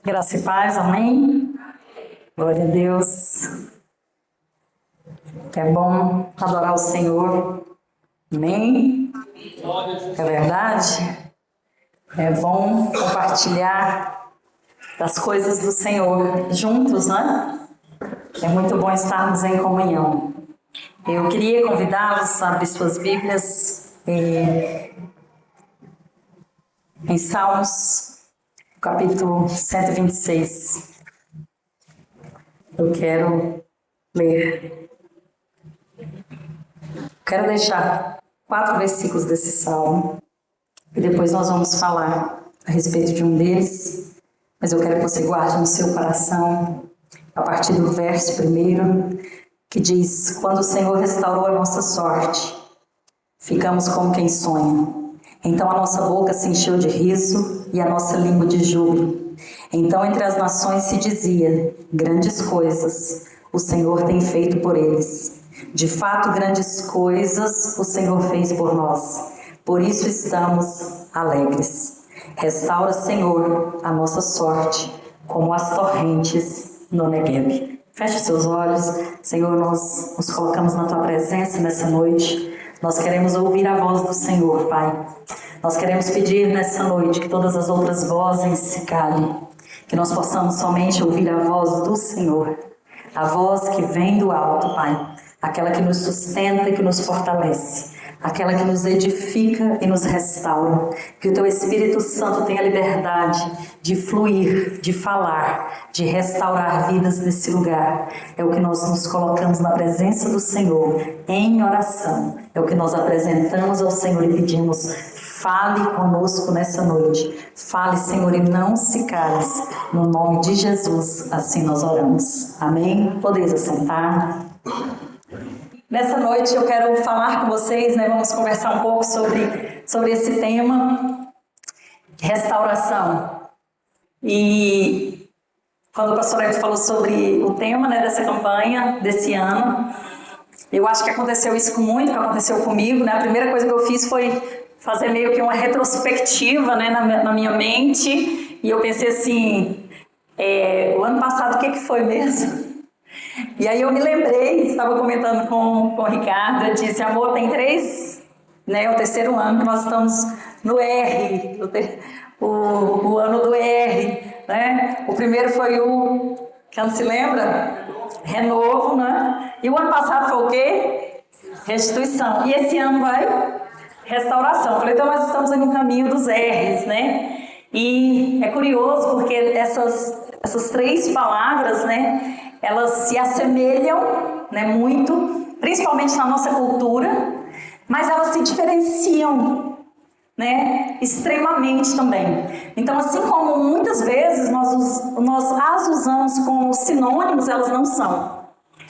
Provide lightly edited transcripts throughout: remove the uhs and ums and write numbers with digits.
Graça e paz, amém? Glória a Deus. É bom adorar o Senhor, amém? É verdade? É bom compartilhar das coisas do Senhor juntos, né? É muito bom estarmos em comunhão. Eu queria convidá-los a abrir suas Bíblias em Salmos, capítulo 126. Eu quero ler. Quero deixar 4 versículos desse salmo e depois nós vamos falar a respeito de um deles, mas eu quero que você guarde no seu coração a partir do verso 1, que diz: quando o Senhor restaurou a nossa sorte, ficamos como quem sonha. Então a nossa boca se encheu de riso e a nossa língua de júbilo. Então entre as nações se dizia: grandes coisas o Senhor tem feito por eles. De fato, grandes coisas o Senhor fez por nós. Por isso estamos alegres. Restaura, Senhor, a nossa sorte, como as torrentes no Negueb. Feche seus olhos. Senhor, nós nos colocamos na Tua presença nessa noite. Nós queremos ouvir a voz do Senhor, Pai. Nós queremos pedir nessa noite que todas as outras vozes se calem. Que nós possamos somente ouvir a voz do Senhor. A voz que vem do alto, Pai. Aquela que nos sustenta e que nos fortalece. Aquela que nos edifica e nos restaura. Que o Teu Espírito Santo tenha liberdade de fluir, de falar, de restaurar vidas nesse lugar. É o que nós nos colocamos na presença do Senhor em oração. É o que nós apresentamos ao Senhor e pedimos: fale conosco nessa noite. Fale, Senhor, e não se cales. No nome de Jesus, assim nós oramos. Amém? Podeis assentar. Nessa noite eu quero falar com vocês, vamos conversar um pouco sobre esse tema, restauração. E quando o pastor Hélio falou sobre o tema dessa campanha, desse ano, eu acho que aconteceu isso muito, que aconteceu comigo. A primeira coisa que eu fiz foi fazer meio que uma retrospectiva na minha mente, e eu pensei assim, o ano passado o que foi mesmo? E aí eu me lembrei, estava comentando com o Ricardo, eu disse: amor, tem 3, é o terceiro ano que nós estamos no R, o ano do R, O primeiro foi quem se lembra? Renovo, E o ano passado foi o quê? Restituição. E esse ano vai restauração. Eu falei, então nós estamos no caminho dos R's, E é curioso porque essas 3 palavras, elas se assemelham, muito, principalmente na nossa cultura, mas elas se diferenciam, extremamente também. Então, assim como muitas vezes nós as usamos como sinônimos, elas não são.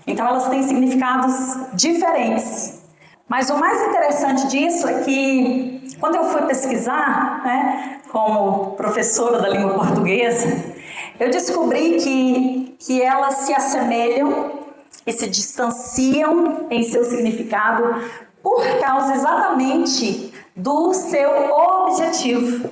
Então, elas têm significados diferentes. Mas o mais interessante disso é que, quando eu fui pesquisar, como professora da língua portuguesa, eu descobri que elas se assemelham e se distanciam em seu significado por causa exatamente do seu objetivo.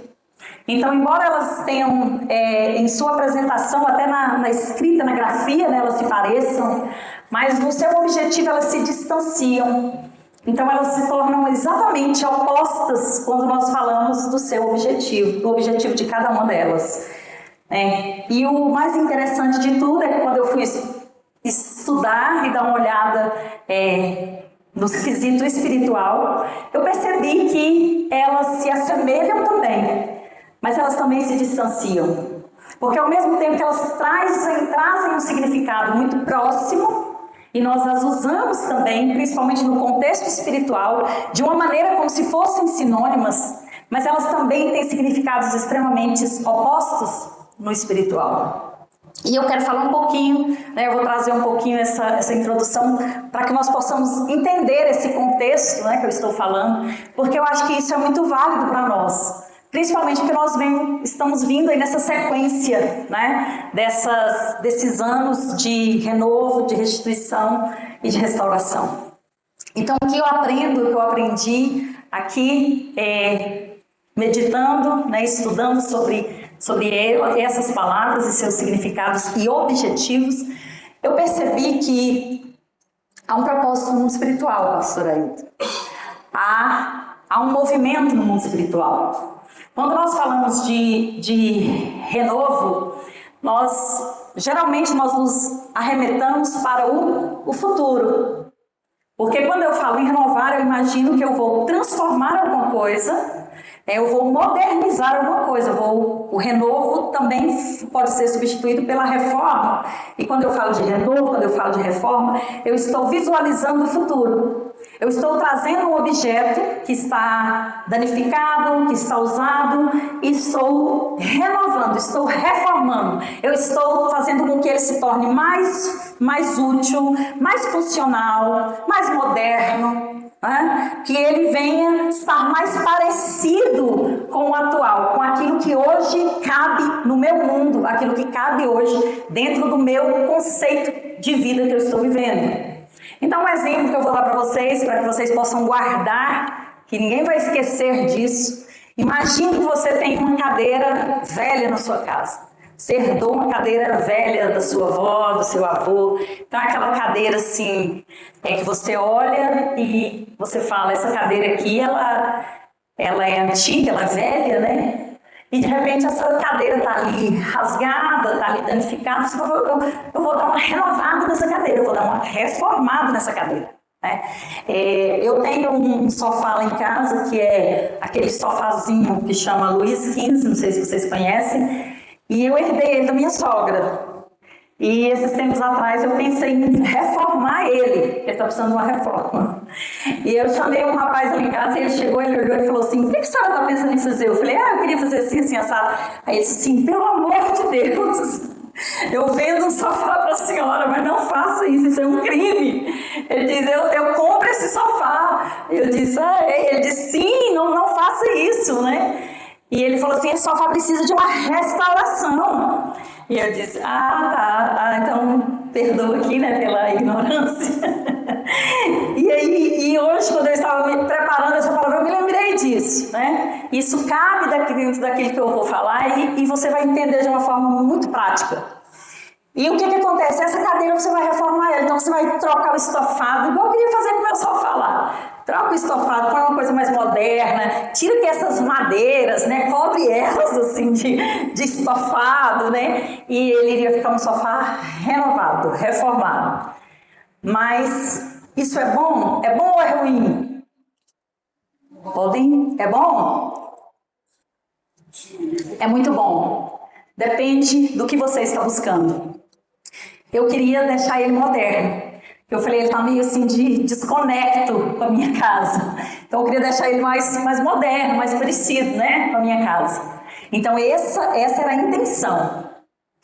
Então, embora elas tenham, em sua apresentação, até na escrita, na grafia, elas se pareçam, mas no seu objetivo elas se distanciam. Então, elas se tornam exatamente opostas quando nós falamos do seu objetivo, do objetivo de cada uma delas. E o mais interessante de tudo é que quando eu fui estudar e dar uma olhada no quesito espiritual, eu percebi que elas se assemelham também, mas elas também se distanciam. Porque ao mesmo tempo que elas trazem um significado muito próximo, e nós as usamos também, principalmente no contexto espiritual, de uma maneira como se fossem sinônimas, mas elas também têm significados extremamente opostos no espiritual. E eu quero falar um pouquinho, eu vou trazer um pouquinho essa introdução para que nós possamos entender esse contexto que eu estou falando, porque eu acho que isso é muito válido para nós, principalmente porque nós estamos vindo aí nessa sequência, desses anos de renovo, de restituição e de restauração. Então, o que eu aprendi aqui, meditando, estudando sobre sobre essas palavras e seus significados e objetivos, eu percebi que há um propósito no mundo espiritual, pastora Ailton. Há um movimento no mundo espiritual. Quando nós falamos de renovo, geralmente nós nos arremetamos para o futuro. Porque quando eu falo em renovar, eu imagino que eu vou transformar alguma coisa, eu vou modernizar alguma coisa. O renovo também pode ser substituído pela reforma. E quando eu falo de renovo, quando eu falo de reforma, eu estou visualizando o futuro. Eu estou trazendo um objeto que está danificado, que está usado, e estou renovando, estou reformando. Eu estou fazendo com que ele se torne mais útil, mais funcional, mais moderno, né? Que ele venha estar mais parecido com o atual, com aquilo que hoje cabe no meu mundo, aquilo que cabe hoje dentro do meu conceito de vida que eu estou vivendo. Então, um exemplo que eu vou dar para que vocês possam guardar, que ninguém vai esquecer disso. Imagine que você tem uma cadeira velha na sua casa. Você herdou uma cadeira velha da sua avó, do seu avô. Então, é aquela cadeira assim, que você olha e você fala, essa cadeira aqui, ela é antiga, ela é velha, né? E de repente essa cadeira está ali rasgada, está ali danificada. Eu vou dar uma renovada nessa cadeira, eu vou dar uma reformada nessa cadeira. Né? Eu tenho um sofá lá em casa que é aquele sofazinho que chama Luiz XV, não sei se vocês conhecem, e eu herdei ele da minha sogra. E esses tempos atrás eu pensei em reformar ele, porque ele está precisando de uma reforma. E eu chamei um rapaz lá em casa, e ele chegou, ele olhou e falou assim, o que a senhora está pensando em fazer? Eu falei, eu queria fazer assim, assim, assado. Aí ele disse assim, pelo amor de Deus, eu vendo um sofá para a senhora, mas não faça isso é um crime. Ele diz, eu compro esse sofá. Eu disse, ele disse, sim, não faça isso, né? E ele falou assim, esse sofá precisa de uma restauração. E eu disse, então perdoa aqui, né, pela ignorância. E hoje, quando eu estava me preparando essa palavra, eu me lembrei disso, né? Isso cabe dentro daquilo que eu vou falar e você vai entender de uma forma muito prática. E o que acontece? Essa cadeira você vai reformar ela, então você vai trocar o estofado, igual eu queria fazer com o meu sofá lá. Troca o estofado, põe uma coisa mais moderna, tira que essas madeiras, né, cobre elas assim de estofado, né, e ele iria ficar um sofá renovado, reformado. Mas isso é bom? É bom ou é ruim? É bom? É muito bom. Depende do que você está buscando. Eu queria deixar ele moderno. Eu falei, ele está meio assim de desconecto com a minha casa. Então eu queria deixar ele mais moderno, mais parecido, né, com a minha casa. Então essa era a intenção.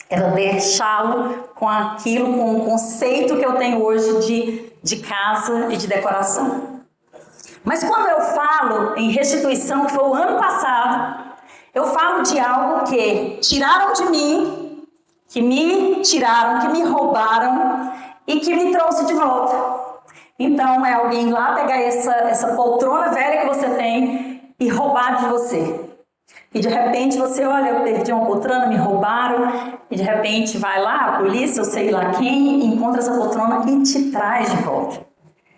Era deixá-lo com o conceito que eu tenho hoje de casa e de decoração. Mas quando eu falo em restituição, que foi o ano passado, eu falo de algo que tiraram de mim, que me tiraram, que me roubaram e que me trouxe de volta. Então é alguém lá pegar essa poltrona velha que você tem e roubar de você. E de repente você, olha, eu perdi uma poltrona, me roubaram, e de repente vai lá, a polícia, eu sei lá quem, encontra essa poltrona e te traz de volta.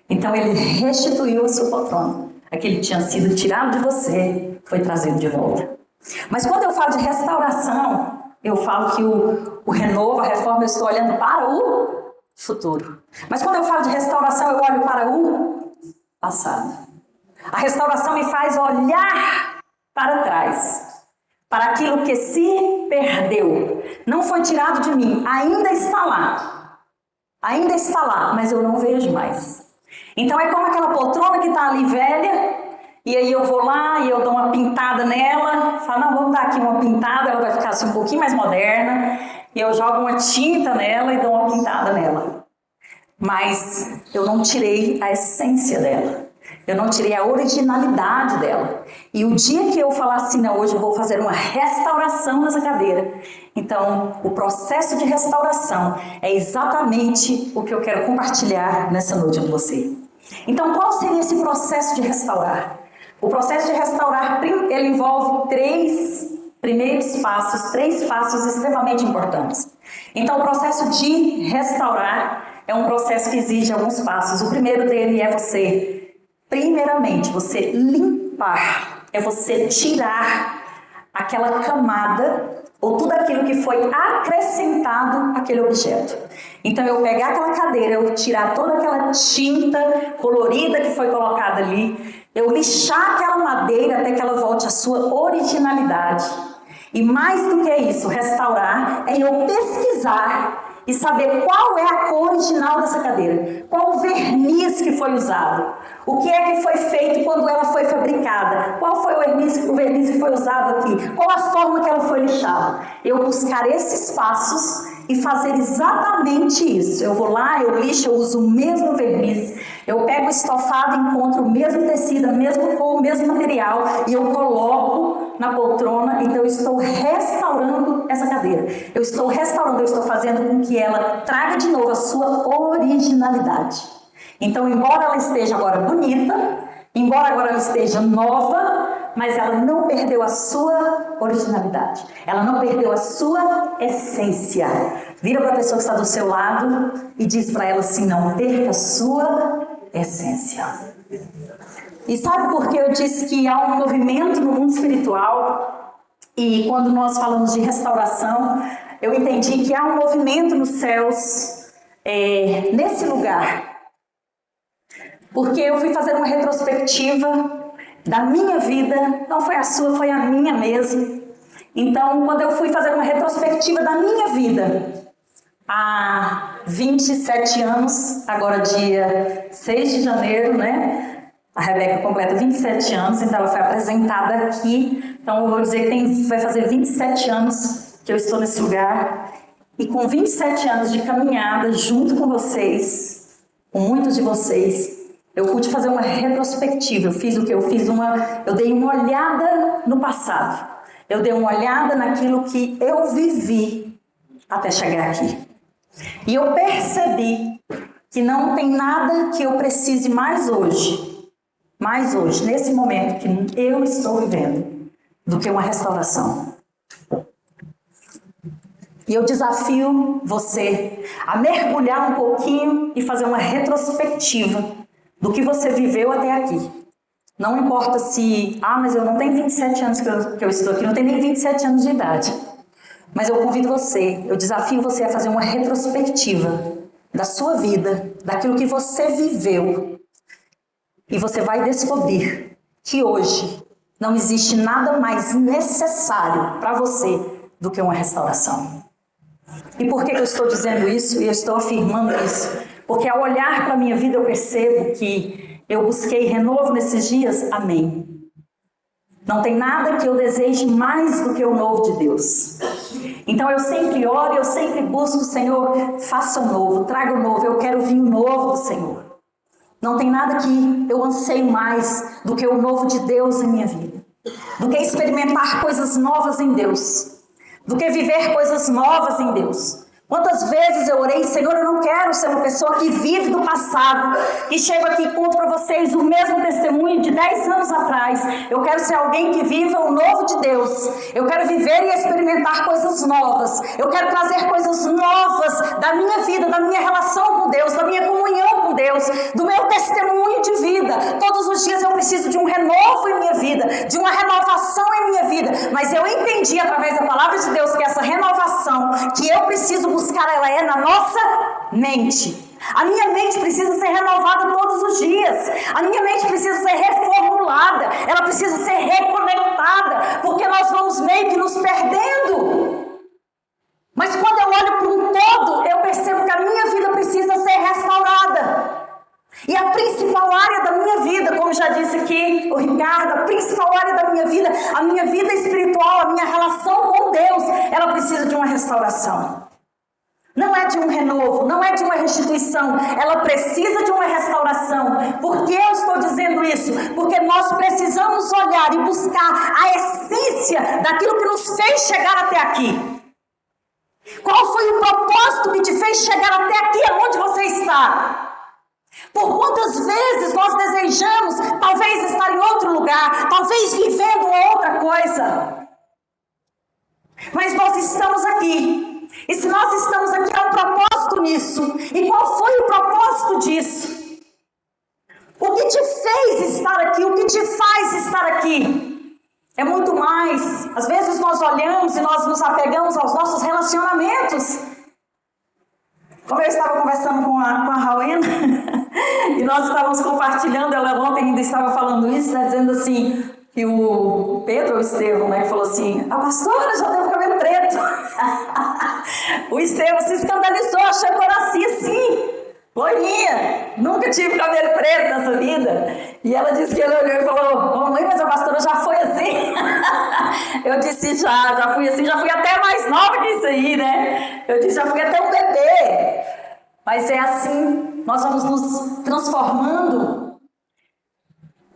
Então ele restituiu a sua poltrona. Aquele que tinha sido tirado de você, foi trazido de volta. Mas quando eu falo de restauração, eu falo que o renovo, a reforma, eu estou olhando para o futuro. Mas quando eu falo de restauração, eu olho para o passado. A restauração me faz olhar para trás, para aquilo que se perdeu. Não foi tirado de mim, ainda está lá. Ainda está lá, mas eu não vejo mais. Então é como aquela poltrona que está ali velha, e aí eu vou lá e eu dou uma pintada nela, falo, não, vamos dar aqui uma pintada, ela vai ficar assim um pouquinho mais moderna, e eu jogo uma tinta nela e dou uma pintada nela. Mas eu não tirei a essência dela. Eu não tirei a originalidade dela. E o dia que eu falar assim, não, hoje eu vou fazer uma restauração nessa cadeira. Então, o processo de restauração é exatamente o que eu quero compartilhar nessa noite com você. Então, qual seria esse processo de restaurar? O processo de restaurar, ele envolve três primeiros passos, 3 passos extremamente importantes. Então, o processo de restaurar é um processo que exige alguns passos. O primeiro dele é você, primeiramente, você limpar, é você tirar aquela camada ou tudo aquilo que foi acrescentado àquele objeto. Então, eu pegar aquela cadeira, eu tirar toda aquela tinta colorida que foi colocada ali, eu lixar aquela madeira até que ela volte à sua originalidade. E mais do que isso, restaurar é eu pesquisar e saber qual é a cor original dessa cadeira, qual o verniz que foi usado, o que é que foi feito quando ela foi fabricada, qual foi o verniz que foi usado aqui, qual a forma que ela foi lixada. Eu buscar esses passos e fazer exatamente isso. Eu vou lá, eu lixo, eu uso o mesmo verniz, eu pego o estofado, encontro o mesmo tecido, a mesma cor, o mesmo material e eu coloco na poltrona. Então eu estou restaurando essa cadeira. Eu estou restaurando, eu estou fazendo com que ela traga de novo a sua originalidade. Então, embora ela esteja agora bonita, embora agora ela esteja nova, mas ela não perdeu a sua originalidade. Ela não perdeu a sua essência. Vira para a pessoa que está do seu lado e diz para ela assim: não perca a sua essência. E sabe por que eu disse que há um movimento no mundo espiritual? E quando nós falamos de restauração, eu entendi que há um movimento nos céus nesse lugar. Porque eu fui fazer uma retrospectiva da minha vida, não foi a sua, foi a minha mesmo. Então, quando eu fui fazer uma retrospectiva da minha vida, há 27 anos, agora dia 6 de janeiro, né? A Rebeca completa 27 anos, então ela foi apresentada aqui. Então, eu vou dizer que vai fazer 27 anos que eu estou nesse lugar. E com 27 anos de caminhada junto com vocês, com muitos de vocês, eu pude fazer uma retrospectiva. Eu fiz o que? Eu dei uma olhada no passado. Eu dei uma olhada naquilo que eu vivi até chegar aqui. E eu percebi que não tem nada que eu precise mais hoje, nesse momento que eu estou vivendo, do que uma restauração. E eu desafio você a mergulhar um pouquinho e fazer uma retrospectiva do que você viveu até aqui. Não importa se, mas eu não tenho 27 anos que eu estou aqui, não tenho nem 27 anos de idade. Mas eu convido você, eu desafio você a fazer uma retrospectiva da sua vida, daquilo que você viveu. E você vai descobrir que hoje não existe nada mais necessário para você do que uma restauração. E por que eu estou dizendo isso e eu estou afirmando isso? Porque ao olhar para a minha vida eu percebo que eu busquei renovo nesses dias, amém. Não tem nada que eu deseje mais do que o novo de Deus. Então eu sempre oro, eu sempre busco, Senhor, faça o novo, traga o novo, eu quero vinho novo do Senhor. Não tem nada que eu anseio mais do que o novo de Deus em minha vida. Do que experimentar coisas novas em Deus. Do que viver coisas novas em Deus. Quantas vezes eu orei, Senhor, eu não quero ser uma pessoa que vive do passado, que chega aqui e conta para vocês o mesmo testemunho de 10 anos atrás. Eu quero ser alguém que viva o novo de Deus. Eu quero viver e experimentar coisas novas. Eu quero trazer coisas novas da minha vida, da minha relação com Deus, da minha comunhão com Deus, do meu testemunho de vida. Todos os dias eu preciso de um renovo em minha vida, de uma renovação em minha vida. Mas eu entendi através da palavra de Deus que essa renovação que eu preciso buscar, ela é na nossa mente. A minha mente precisa ser renovada todos os dias. A minha mente precisa ser reformulada. Ela precisa ser reconectada, porque nós vamos meio que nos perdendo. Mas quando eu olho para um todo, eu percebo que a minha vida precisa ser restaurada. E a principal área da minha vida, como já disse aqui o Ricardo, a principal área da minha vida espiritual, a minha relação com Deus, ela precisa de uma restauração. Não é de um renovo, não é de uma restituição, ela precisa de uma restauração. Por que eu estou dizendo isso? Porque nós precisamos olhar e buscar a essência daquilo que nos fez chegar até aqui. Qual foi o propósito que te fez chegar até aqui, aonde você está? Por quantas vezes nós desejamos talvez estar em outro lugar, talvez vivendo outra coisa? Mas nós estamos aqui. E se nós estamos aqui, há um propósito nisso. E qual foi o propósito disso? O que te fez estar aqui? O que te faz estar aqui? É muito mais. Às vezes nós olhamos e nós nos apegamos aos nossos relacionamentos. Como eu estava conversando com a Rauena, e nós estávamos compartilhando, ela ontem ainda estava falando isso, né, dizendo assim, que o Pedro ou o Estevão, né, que falou assim, a pastora já teve cabelo preto. O Estevão se escandalizou, achou que eu nasci assim, loirinha, nunca tive cabelo preto nessa vida. E ela disse que ele olhou e falou, mamãe, mas a pastora já foi assim. Eu disse, já fui assim, já fui até mais nova que isso aí, né? Eu disse, já fui até um bebê. Mas é assim, nós vamos nos transformando.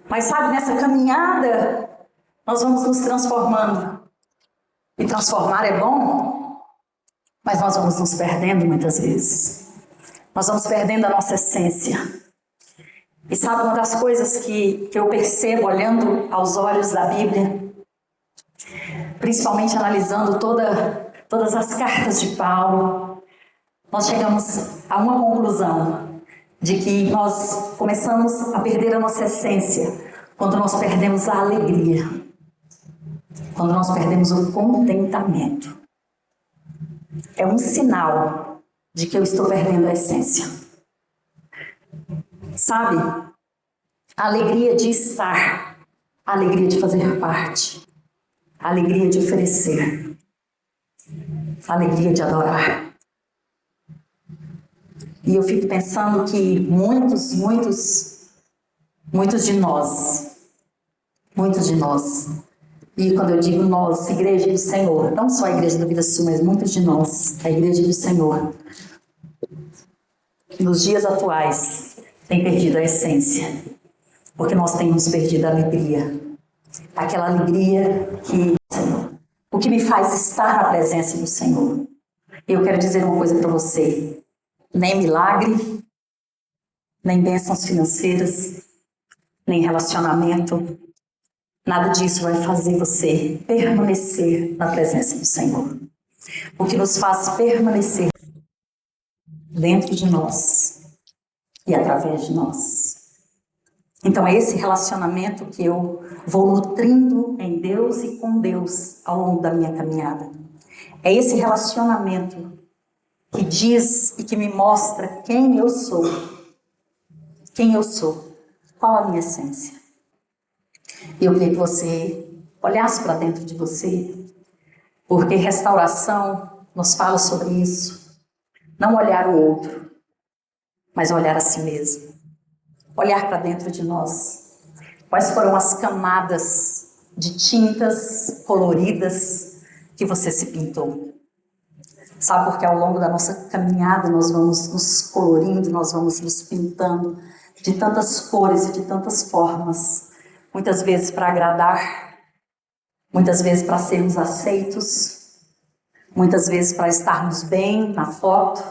Mas sabe, nessa caminhada, nós vamos nos transformando. E transformar é bom, mas nós vamos nos perdendo muitas vezes. Nós vamos perdendo a nossa essência. E sabe uma das coisas que eu percebo olhando aos olhos da Bíblia, principalmente analisando todas as cartas de Paulo, nós chegamos a uma conclusão de que nós começamos a perder a nossa essência quando nós perdemos a alegria, quando nós perdemos o contentamento. É um sinal de que eu estou perdendo a essência. Sabe, a alegria de estar, a alegria de fazer parte, a alegria de oferecer, a alegria de adorar. E eu fico pensando que muitos de nós, e quando eu digo nós, igreja do Senhor, não só a igreja da Vida Sul, mas muitos de nós, a igreja do Senhor, nos dias atuais, tem perdido a essência, porque nós temos perdido a alegria, aquela alegria que, Senhor, o que me faz estar na presença do Senhor. Eu quero dizer uma coisa para você, nem milagre, nem bênçãos financeiras, nem relacionamento, nada disso vai fazer você permanecer na presença do Senhor. O que nos faz permanecer dentro de nós e através de nós. Então é esse relacionamento que eu vou nutrindo em Deus e com Deus ao longo da minha caminhada. É esse relacionamento que diz e que me mostra quem eu sou. Quem eu sou. Qual a minha essência. E eu queria que você olhasse para dentro de você, porque restauração nos fala sobre isso. Não olhar o outro, mas olhar a si mesmo. Olhar para dentro de nós. Quais foram as camadas de tintas coloridas que você se pintou? Sabe, porque ao longo da nossa caminhada nós vamos nos colorindo, nós vamos nos pintando de tantas cores e de tantas formas. Muitas vezes para agradar, muitas vezes para sermos aceitos, muitas vezes para estarmos bem na foto.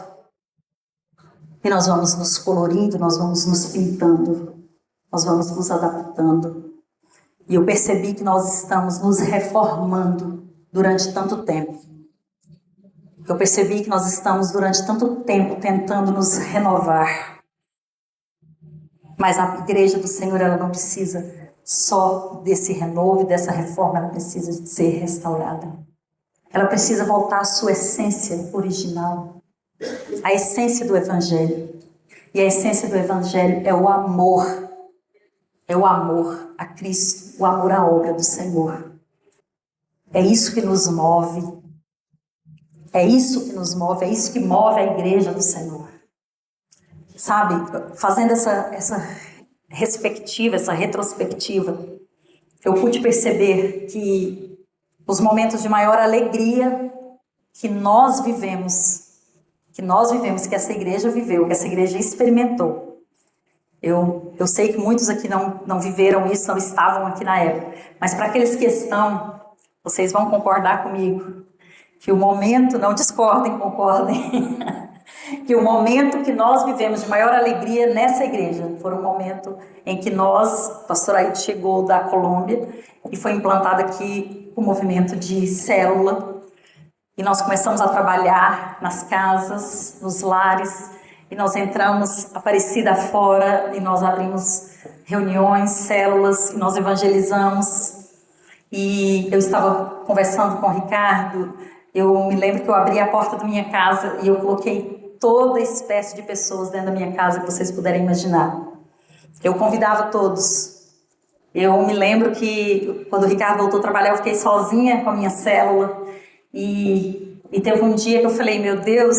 E nós vamos nos colorindo, nós vamos nos pintando, nós vamos nos adaptando. E eu percebi que nós estamos nos reformando durante tanto tempo. Eu percebi que nós estamos durante tanto tempo tentando nos renovar. Mas a igreja do Senhor, ela não precisa só desse renovo, dessa reforma, ela precisa de ser restaurada. Ela precisa voltar à sua essência original. A essência do Evangelho. E a essência do Evangelho é o amor. É o amor a Cristo, o amor à obra do Senhor. É isso que nos move. É isso que nos move, é isso que move a igreja do Senhor. Sabe, fazendo essa perspectiva, essa retrospectiva, eu pude perceber que os momentos de maior alegria que nós vivemos, que essa igreja viveu, que essa igreja experimentou. Eu sei que muitos aqui não viveram isso, não estavam aqui na época, mas para aqueles que estão, vocês vão concordar comigo, que o momento, não discordem, concordem, que o momento que nós vivemos de maior alegria nessa igreja foi um momento em que nós, o pastor Ailton chegou da Colômbia e foi implantado aqui o movimento de célula, E nós começamos a trabalhar nas casas, nos lares, e nós entramos Aparecida fora, e nós abrimos reuniões, células, e nós evangelizamos. E eu estava conversando com o Ricardo, eu me lembro que eu abri a porta da minha casa e eu coloquei toda espécie de pessoas dentro da minha casa que vocês puderem imaginar. Eu convidava todos. Eu me lembro que quando o Ricardo voltou a trabalhar, eu fiquei sozinha com a minha célula. E teve um dia que eu falei, meu Deus,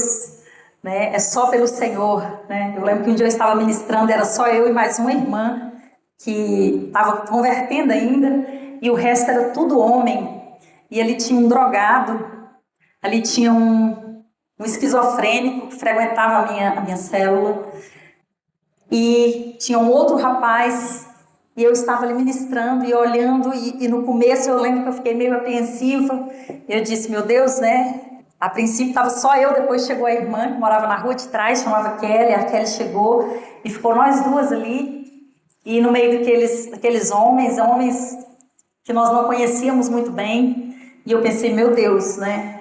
né, é só pelo Senhor. Né? Eu lembro que um dia eu estava ministrando, era só eu e mais uma irmã que estava convertendo ainda, e o resto era tudo homem. E ali tinha um drogado, ali tinha um esquizofrênico que frequentava a minha célula, e tinha um outro rapaz, e eu estava ali ministrando e olhando, e no começo eu lembro que eu fiquei meio apreensiva. Eu disse, meu Deus, né? A princípio estava só eu, depois chegou a irmã que morava na rua de trás, chamava Kelly, a Kelly chegou, e ficou nós duas ali, e no meio daqueles homens que nós não conhecíamos muito bem, e eu pensei, meu Deus, né?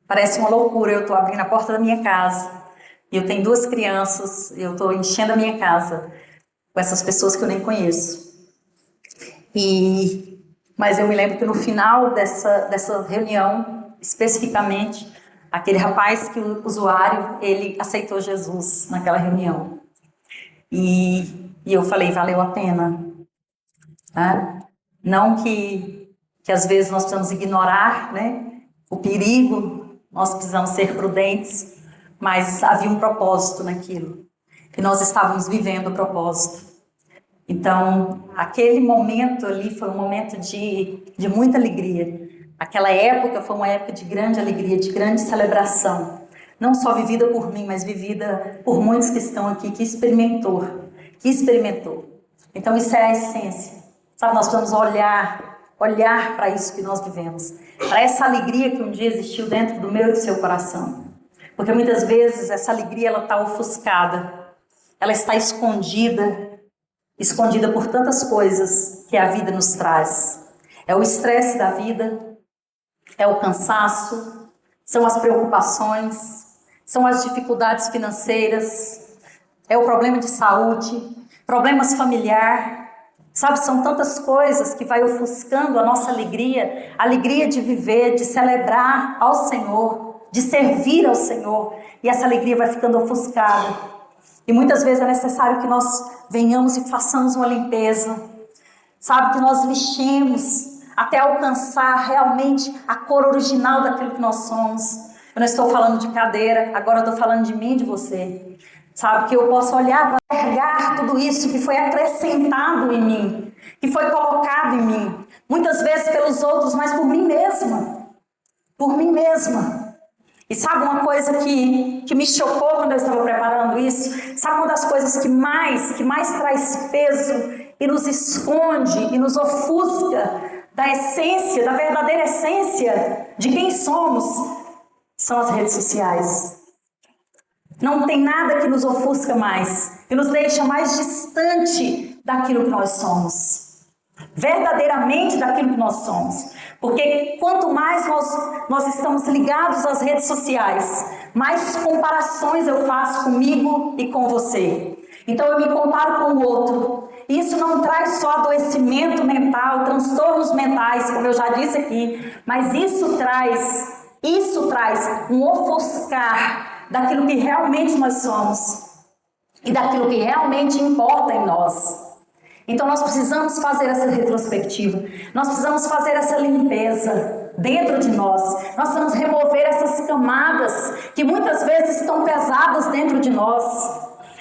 Parece uma loucura, eu estou abrindo a porta da minha casa, e eu tenho 2 crianças, eu estou enchendo a minha casa com essas pessoas que eu nem conheço. Mas eu me lembro que no final dessa reunião, especificamente, aquele rapaz, que o usuário, ele aceitou Jesus naquela reunião. E eu falei, valeu a pena. Né? Não que às vezes nós precisamos ignorar, né, o perigo, nós precisamos ser prudentes, mas havia um propósito naquilo. E nós estávamos vivendo o propósito. Então, aquele momento ali foi um momento de muita alegria. Aquela época foi uma época de grande alegria, de grande celebração. Não só vivida por mim, mas vivida por muitos que estão aqui, que experimentou. Então, isso é a essência. Sabe, nós vamos olhar para isso que nós vivemos. Para essa alegria que um dia existiu dentro do meu e do seu coração. Porque muitas vezes essa alegria ela está ofuscada. Ela está escondida por tantas coisas que a vida nos traz. É o estresse da vida, é o cansaço, são as preocupações, são as dificuldades financeiras, é o problema de saúde, problemas familiares, sabe? São tantas coisas que vai ofuscando a nossa alegria, a alegria de viver, de celebrar ao Senhor, de servir ao Senhor, e essa alegria vai ficando ofuscada. E muitas vezes é necessário que nós venhamos e façamos uma limpeza, sabe? Que nós lixemos até alcançar realmente a cor original daquilo que nós somos. Eu não estou falando de cadeira, agora eu estou falando de mim e de você. Sabe? Que eu possa olhar para enxergar tudo isso que foi acrescentado em mim, que foi colocado em mim. Muitas vezes pelos outros, mas por mim mesma. Por mim mesma. E sabe uma coisa que me chocou quando eu estava preparando isso? Sabe uma das coisas que mais traz peso e nos esconde e nos ofusca da essência, da verdadeira essência de quem somos? São as redes sociais. Não tem nada que nos ofusca mais, que nos deixa mais distante daquilo que nós somos. Verdadeiramente daquilo que nós somos. Porque quanto mais nós estamos ligados às redes sociais, mais comparações eu faço comigo e com você. Então eu me comparo com o outro. Isso não traz só adoecimento mental, transtornos mentais, como eu já disse aqui, mas isso traz um ofuscar daquilo que realmente nós somos e daquilo que realmente importa em nós. Então nós precisamos fazer essa retrospectiva, nós precisamos fazer essa limpeza dentro de nós, nós precisamos remover essas camadas que muitas vezes estão pesadas dentro de nós.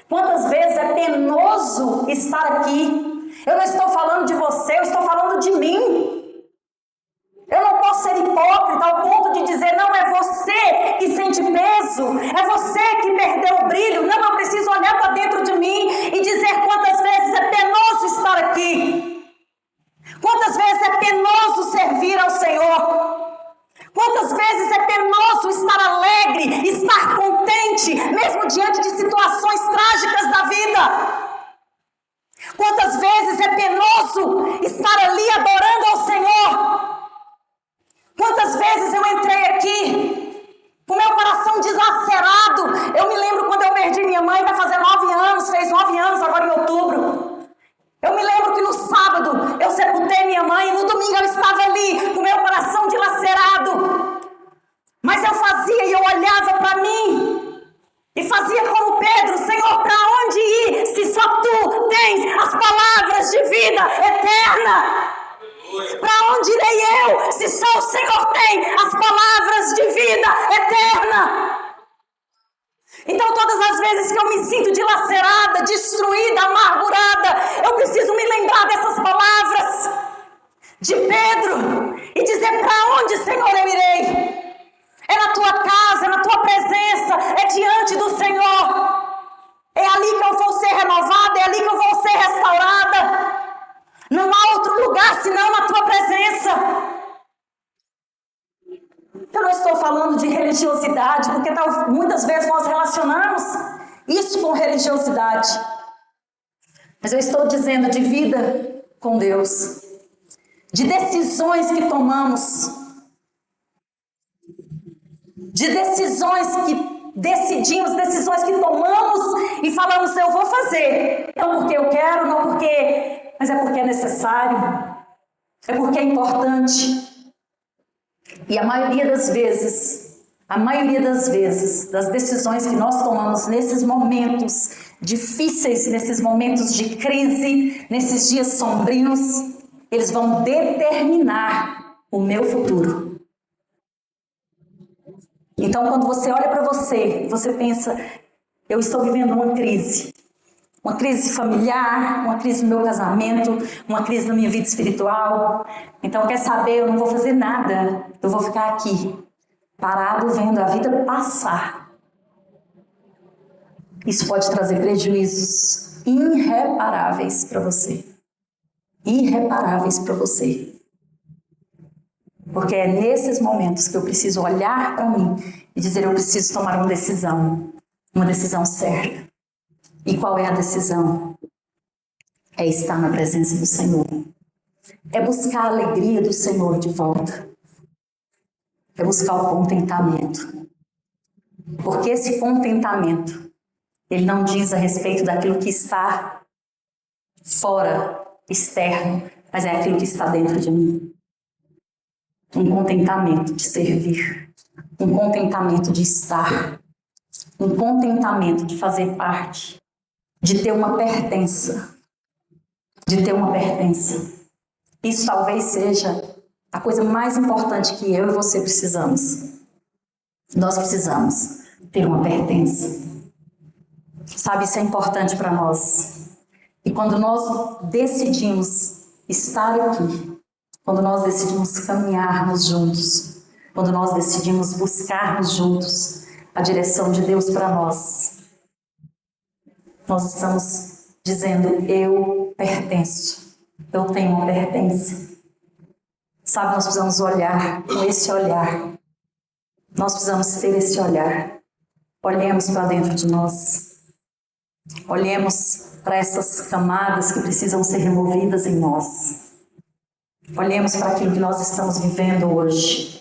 Quantas vezes é penoso estar aqui? Eu não estou falando de você, eu estou falando de mim. Eu não posso ser hipócrita ao ponto de dizer, não, é você que sente peso, é você que perdeu o brilho. Não, eu preciso olhar para dentro de mim e dizer quantas vezes é penoso estar aqui. Quantas vezes é penoso servir ao Senhor. Quantas vezes é penoso estar alegre, estar contente, mesmo diante de situações trágicas da vida. Quantas vezes é penoso estar ali adorando ao Senhor. Quantas vezes eu entrei aqui com meu coração dilacerado. Eu me lembro quando eu perdi minha mãe, vai fazer 9 anos, fez 9 anos agora em outubro. Eu me lembro que no sábado eu sepultei minha mãe e no domingo eu estava ali com meu coração dilacerado. Mas eu fazia e eu olhava para mim e fazia como Pedro: Senhor, para onde ir se só Tu tens as palavras de vida eterna? Para onde irei eu se só o Senhor tem as palavras de vida eterna? Então todas as vezes que eu me sinto dilacerada, destruída, amargurada, eu preciso me lembrar dessas palavras de Pedro e dizer: para onde, Senhor, eu irei? É na Tua casa, é na Tua presença, é diante do Senhor. É ali que eu vou ser renovada, é ali que eu vou ser restaurada. Não há outro lugar senão na Tua presença. Eu não estou falando de religiosidade, porque muitas vezes nós relacionamos isso com religiosidade. Mas eu estou dizendo de vida com Deus, de decisões que tomamos, de decisões que decidimos, decisões que tomamos e falamos: eu vou fazer, não porque eu quero, não porque, mas é porque é necessário, é porque é importante. E a maioria das vezes, das decisões que nós tomamos nesses momentos difíceis, nesses momentos de crise, nesses dias sombrios, eles vão determinar o meu futuro. Então, quando você olha para você, você pensa: eu estou vivendo uma crise familiar, uma crise no meu casamento, uma crise na minha vida espiritual. Então, quer saber, eu não vou fazer nada, eu vou ficar aqui, parado, vendo a vida passar. Isso pode trazer prejuízos irreparáveis para você. Irreparáveis para você. Porque é nesses momentos que eu preciso olhar para mim e dizer: eu preciso tomar uma decisão certa. E qual é a decisão? É estar na presença do Senhor. É buscar a alegria do Senhor de volta. É buscar o contentamento. Porque esse contentamento, ele não diz a respeito daquilo que está fora, externo, mas é aquilo que está dentro de mim. Um contentamento de servir. Um contentamento de estar. Um contentamento de fazer parte. De ter uma pertença. Isso talvez seja a coisa mais importante que eu e você precisamos. Nós precisamos ter uma pertença. Sabe, isso é importante para nós. E quando nós decidimos estar aqui, quando nós decidimos caminharmos juntos, quando nós decidimos buscarmos juntos a direção de Deus para nós estamos dizendo: eu pertenço, eu tenho uma pertença. Sabe, nós precisamos olhar com esse olhar. Nós precisamos ter esse olhar. Olhemos para dentro de nós. Olhemos para essas camadas que precisam ser removidas em nós. Olhemos para aquilo que nós estamos vivendo hoje.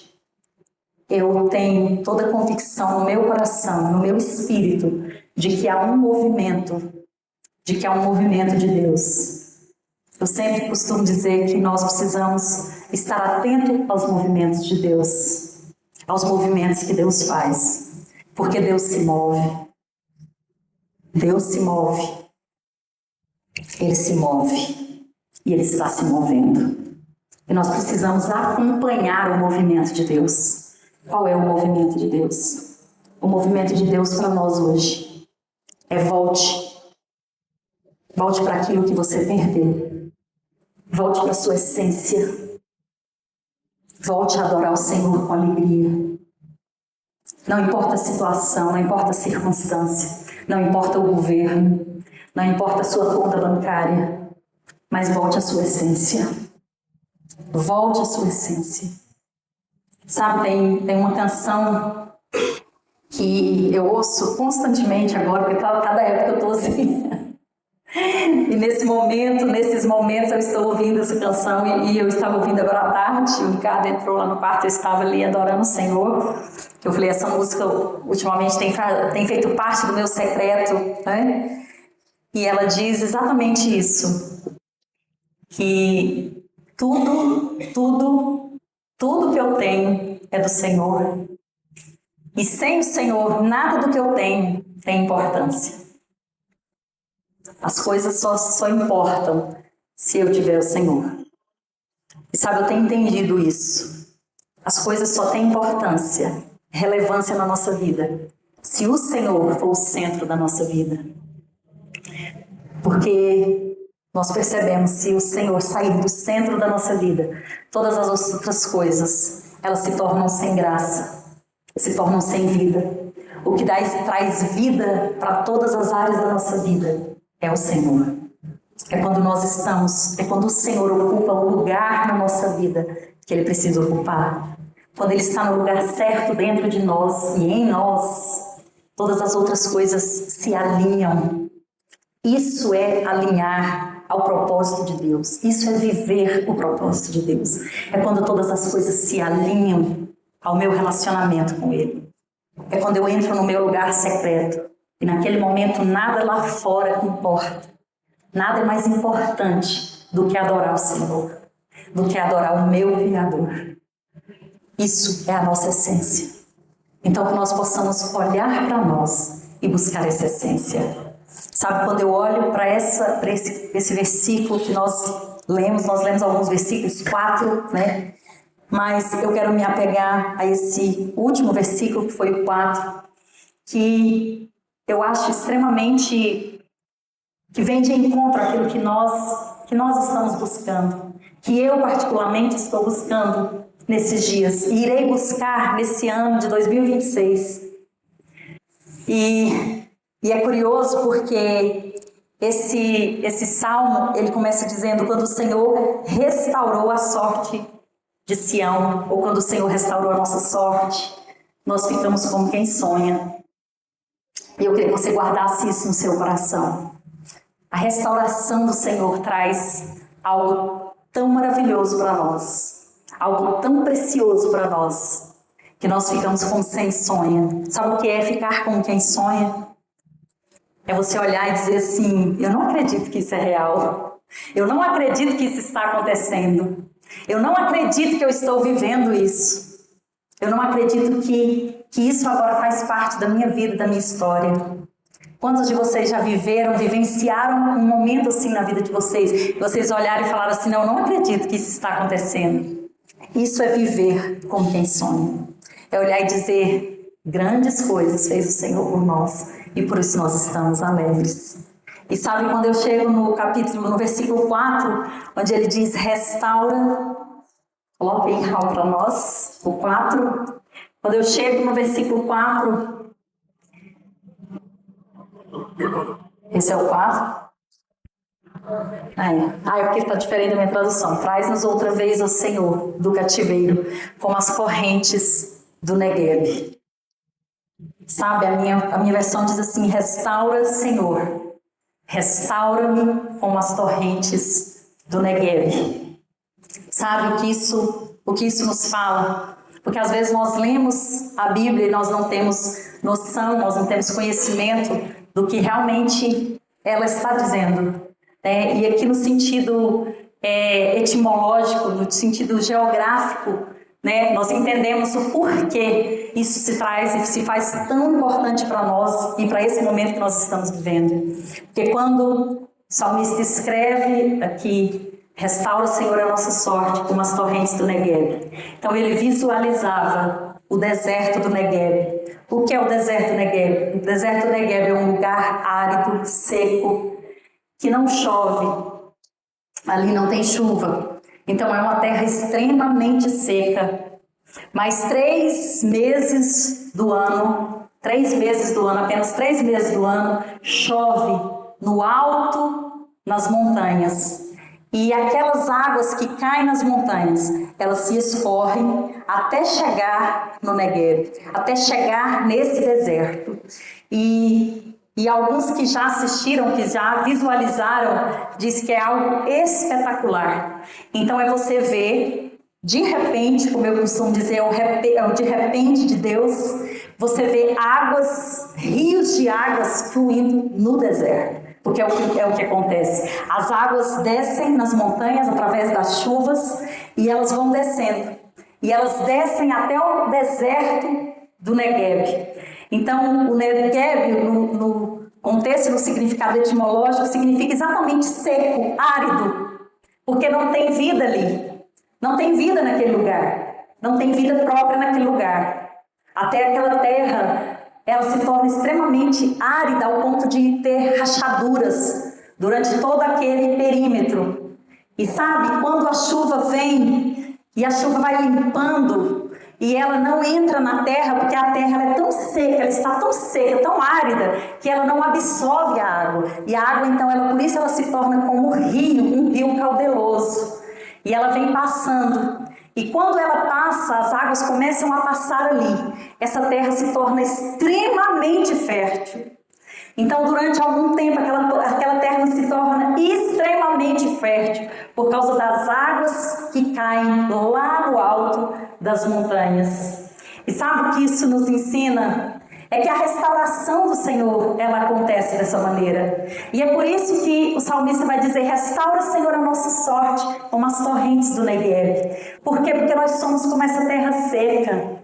Eu tenho toda a convicção no meu coração, no meu espírito, de que há um movimento de Deus. Eu sempre costumo dizer que nós precisamos estar atentos aos movimentos de Deus, aos movimentos que Deus faz, porque Deus se move. Deus se move. Ele se move e Ele está se movendo. E nós precisamos acompanhar o movimento de Deus. Qual é o movimento de Deus? O movimento de Deus para nós hoje é volte. Volte para aquilo que você perdeu. Volte para a sua essência. Volte a adorar o Senhor com alegria. Não importa a situação, não importa a circunstância, não importa o governo, não importa a sua conta bancária, mas volte à sua essência. Volte à sua essência. Sabe, tem uma canção que eu ouço constantemente agora, porque cada época eu estou assim. E nesses momentos eu estou ouvindo essa canção e eu estava ouvindo agora à tarde, o Ricardo entrou lá no quarto, eu estava ali adorando o Senhor. Eu falei, essa música ultimamente tem feito parte do meu secreto, né? E ela diz exatamente isso, que tudo que eu tenho é do Senhor. E sem o Senhor, nada do que eu tenho tem importância. As coisas só importam se eu tiver o Senhor. E sabe, eu tenho entendido isso. As coisas só têm importância, relevância na nossa vida, se o Senhor for o centro da nossa vida. Porque nós percebemos, se o Senhor sair do centro da nossa vida, todas as outras coisas, elas se tornam sem graça, se tornam sem vida. O que traz vida para todas as áreas da nossa vida é o Senhor. É quando o Senhor ocupa o lugar na nossa vida que Ele precisa ocupar. Quando Ele está no lugar certo dentro de nós e em nós, todas as outras coisas se alinham. Isso é alinhar ao propósito de Deus. Isso é viver o propósito de Deus. É quando todas as coisas se alinham ao meu relacionamento com Ele. É quando eu entro no meu lugar secreto. E naquele momento nada lá fora importa. Nada é mais importante do que adorar o Senhor, do que adorar o meu Criador. Isso é a nossa essência. Então que nós possamos olhar para nós e buscar essa essência. Sabe, quando eu olho para esse versículo que nós lemos alguns versículos, 4, né? Mas eu quero me apegar a esse último versículo, que foi o 4, que eu acho extremamente, que vem de encontro àquilo que nós estamos buscando, que eu particularmente estou buscando nesses dias, e irei buscar nesse ano de 2026. E é curioso porque esse salmo, ele começa dizendo, quando o Senhor restaurou a sorte de Sião, ou quando o Senhor restaurou a nossa sorte, nós ficamos como quem sonha. E eu queria que você guardasse isso no seu coração. A restauração do Senhor traz algo tão maravilhoso para nós, algo tão precioso para nós, que nós ficamos como quem sonha. Sabe o que é ficar como quem sonha? É você olhar e dizer assim, eu não acredito que isso é real. Eu não acredito que isso está acontecendo. Eu não acredito que eu estou vivendo isso. Eu não acredito que isso agora faz parte da minha vida, da minha história. Quantos de vocês já vivenciaram um momento assim na vida de vocês? Vocês olharam e falaram assim, não, eu não acredito que isso está acontecendo. Isso é viver como quem sonha. É olhar e dizer, grandes coisas fez o Senhor por nós e por isso nós estamos alegres. E sabe, quando eu chego no versículo 4, onde ele diz, restaura, coloque em real para nós, o 4. Quando eu chego no versículo 4, esse é o 4. É porque está diferente da minha tradução. Traz-nos outra vez, ó Senhor, do cativeiro, como as correntes do Negueb. Sabe, a minha versão diz assim, restaura, Senhor, restaura-me como as torrentes do Negueb. Sabe o que isso nos fala? Porque às vezes nós lemos a Bíblia e nós não temos noção, nós não temos conhecimento do que realmente ela está dizendo. E aqui no sentido etimológico, no sentido geográfico, né, nós entendemos o porquê isso se traz e se faz tão importante para nós e para esse momento que nós estamos vivendo. Porque quando o salmista escreve aqui, restaura, Senhor, a nossa sorte como as torrentes do Negueb. Então ele visualizava o deserto do Negueb. O que é o deserto do Negueb? O deserto do Negueb é um lugar árido, seco, que não chove. Ali não tem chuva. Então é uma terra extremamente seca. Mas 3 meses do ano, apenas 3 meses do ano, chove no alto, nas montanhas. E aquelas águas que caem nas montanhas, elas se escorrem até chegar no Negueb, até chegar nesse deserto. E E alguns que já assistiram, que já visualizaram, diz que é algo espetacular. Então é você ver, de repente, como eu costumo dizer, é o de repente de Deus, você vê águas, rios de águas fluindo no deserto. Porque é o que acontece. As águas descem nas montanhas através das chuvas e elas vão descendo. E elas descem até o deserto do Negueb. Então, o Negueb, no contexto, no significado etimológico, significa exatamente seco, árido. Porque não tem vida ali. Não tem vida naquele lugar. Não tem vida própria naquele lugar. Até aquela terra, ela se torna extremamente árida ao ponto de ter rachaduras durante todo aquele perímetro. E sabe, quando a chuva vem e a chuva vai limpando e ela não entra na terra, porque a terra ela é tão seca, ela está tão seca, tão árida, que ela não absorve a água. E a água, então, por isso ela se torna como um rio caudaloso. E ela vem passando. E quando ela passa, as águas começam a passar ali. Essa terra se torna extremamente fértil. Então, durante algum tempo, aquela terra se torna extremamente fértil por causa das águas que caem lá no alto das montanhas. E sabe o que isso nos ensina? É que a restauração do Senhor, ela acontece dessa maneira. E é por isso que o salmista vai dizer: restaura, Senhor, a nossa sorte, como as torrentes do Negueb. Por quê? Porque nós somos como essa terra seca.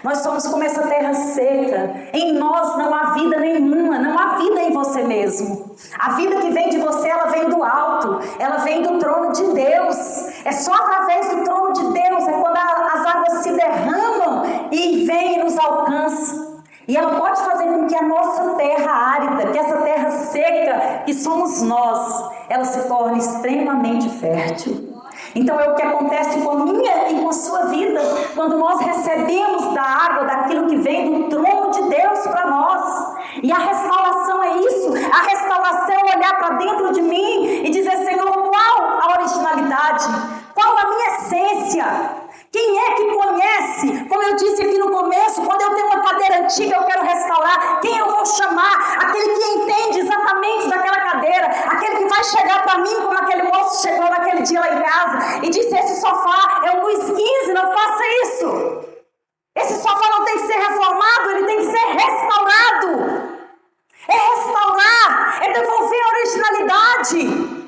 Nós somos como essa terra seca. Em nós não há vida nenhuma, não há vida em você mesmo. A vida que vem de você, ela vem do alto, ela vem do trono de Deus. É só através do trono de Deus, é quando as águas se derramam e vêm e nos alcançam. E ela pode fazer com que a nossa terra árida, que essa terra seca, que somos nós, ela se torne extremamente fértil. Então é o que acontece com a minha e com a sua vida, quando nós recebemos da água, daquilo que vem do trono de Deus para nós. E a restauração é isso, a restauração é olhar para dentro de mim e dizer: Senhor, qual a originalidade? Qual a minha essência? Quem é que conhece? Como eu disse aqui no começo, quando eu tenho uma cadeira antiga eu quero restaurar, quem eu vou chamar? Aquele que entende exatamente daquela cadeira, aquele que vai chegar para mim como aquele moço chegou naquele dia lá em casa e disse: esse sofá é um Luís XV, não faça isso. Esse sofá não tem que ser reformado, ele tem que ser restaurado. É restaurar, é devolver a originalidade.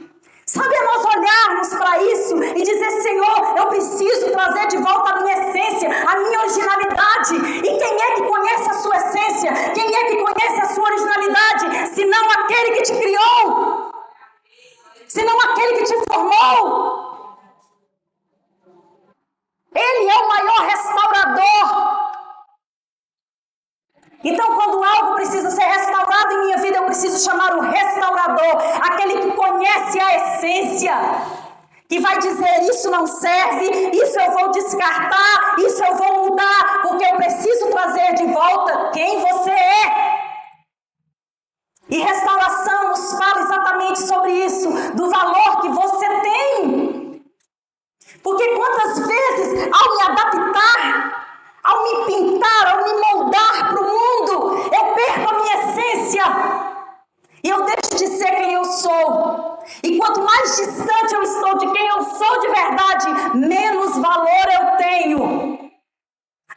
Sabe, é nós olharmos para isso e dizer: Senhor, eu preciso trazer de volta a minha essência, a minha originalidade. E quem é que conhece a sua essência? Quem é que conhece a sua originalidade? Senão aquele que te criou, senão aquele que te formou. Ele é o maior restaurador. Então, quando algo precisa ser restaurado em minha vida, eu preciso chamar o restaurador, aquele que conhece a essência, que vai dizer: isso não serve, isso eu vou descartar, isso eu vou mudar, porque eu preciso trazer de volta quem você é. E restauração nos fala exatamente sobre isso, do valor que você tem. Porque quantas vezes, ao me adaptar, ao me pintar, ao me moldar para o mundo, eu perco a minha essência e eu deixo de ser quem eu sou. E quanto mais distante eu estou de quem eu sou de verdade, menos valor eu tenho.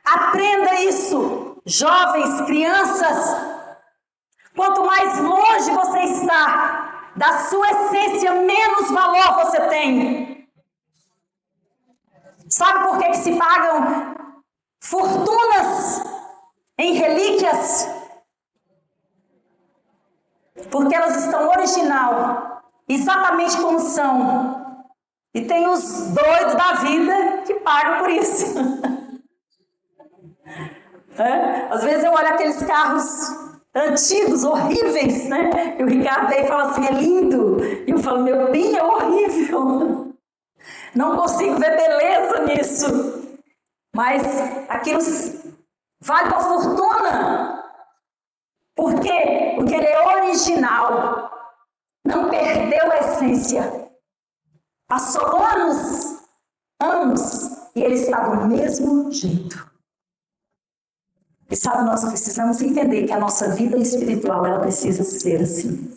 Aprenda isso, jovens, crianças. Quanto mais longe você está da sua essência, menos valor você tem. Sabe por que se pagam fortunas em relíquias? Porque elas estão original, exatamente como são. E tem os doidos da vida que pagam por isso. Às vezes eu olho aqueles carros antigos, horríveis, né? E o Ricardo aí fala assim: é lindo. E eu falo: meu bem, é horrível. Não consigo ver beleza nisso. Mas aquilo vale uma fortuna. Por quê? Porque ele é original. Não perdeu a essência. Passou anos, e ele está do mesmo jeito. E sabe, nós precisamos entender que a nossa vida espiritual, ela precisa ser assim.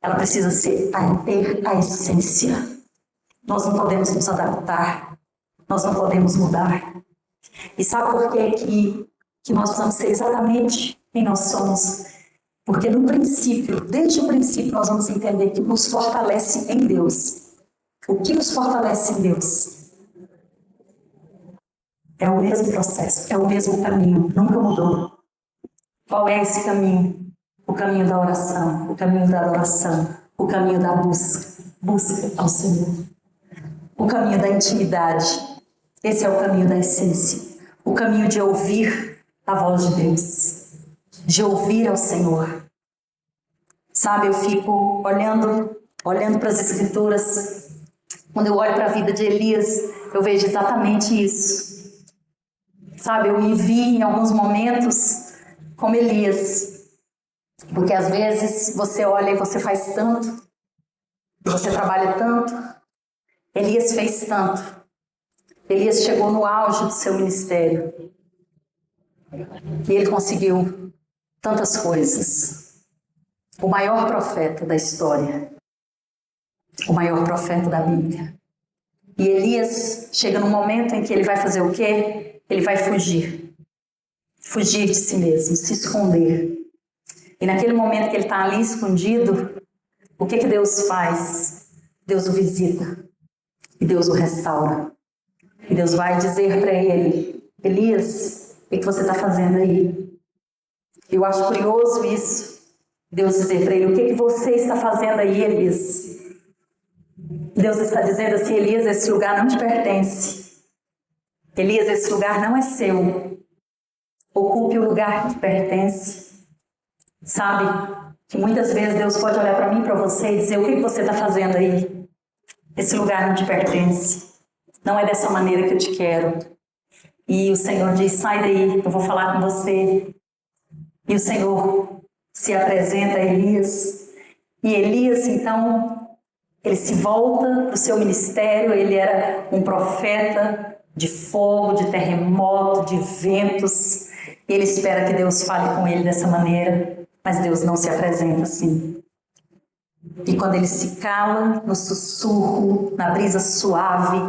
Ela precisa ser ter a essência. Nós não podemos nos adaptar. Nós não podemos mudar. E sabe por que nós precisamos ser exatamente quem nós somos? Porque no princípio, desde o princípio, nós vamos entender que nos fortalece em Deus. O que nos fortalece em Deus? É o mesmo processo, é o mesmo caminho, nunca mudou. Qual é esse caminho? O caminho da oração, o caminho da adoração, o caminho da busca ao Senhor. O caminho da intimidade, esse é o caminho da essência. O caminho de ouvir a voz de Deus, de ouvir ao Senhor. Sabe, eu fico olhando para as Escrituras. Quando eu olho para a vida de Elias, eu vejo exatamente isso. Sabe, eu me vi em alguns momentos como Elias. Porque às vezes você olha e você faz tanto, você trabalha tanto. Elias fez tanto. Elias chegou no auge do seu ministério. E ele conseguiu tantas coisas. O maior profeta da história. O maior profeta da Bíblia. E Elias chega num momento em que ele vai fazer o quê? Ele vai fugir. Fugir de si mesmo, se esconder. E naquele momento que ele está ali escondido, o que Deus faz? Deus o visita. E Deus o restaura. E Deus vai dizer para ele: Elias, o que você está fazendo aí? Eu acho curioso isso. Deus dizer para ele: o que você está fazendo aí, Elias? Deus está dizendo assim: Elias, esse lugar não te pertence. Elias, esse lugar não é seu. Ocupe o lugar que te pertence. Sabe que muitas vezes Deus pode olhar para mim, para você e dizer: o que você está fazendo aí? Esse lugar não te pertence. Não é dessa maneira que eu te quero. E o Senhor diz: sai daí, eu vou falar com você. E o Senhor se apresenta a Elias. E Elias, então, ele se volta para o seu ministério. Ele era um profeta de fogo, de terremoto, de ventos. E ele espera que Deus fale com ele dessa maneira. Mas Deus não se apresenta assim. E quando ele se cala no sussurro, na brisa suave,